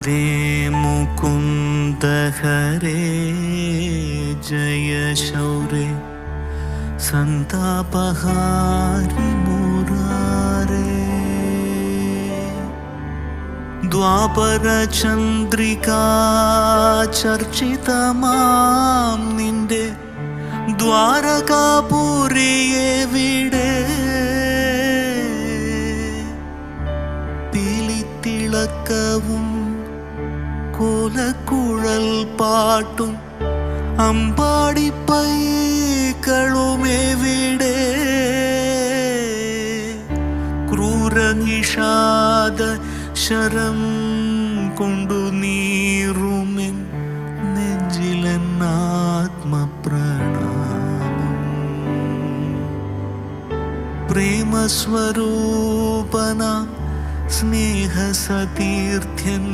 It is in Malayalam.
ദേ മുകുന്ദ ഹരേ ജയ ശൗരേ സന്താപഹാരി മുരാരേ. ദ്വാപര ചന്ദ്രികാ ചർച്ചിതമാം നിന്റെ ദ്വാരകാപുരിയെവിടെ? പീലിത്തിളക്കവും കോലക്കുഴൽ പാട്ടും അമ്പാടിപ്പൈകളുമെവിടെ? ക്രൂരനിഷാദ ശരം കൊണ്ടു നീറുമെൻ നെഞ്ചിലെന്നാത്മപ്രണാമം. പ്രേമസ്വരൂപന സ്നേഹസതീർത്ഥ്യൻ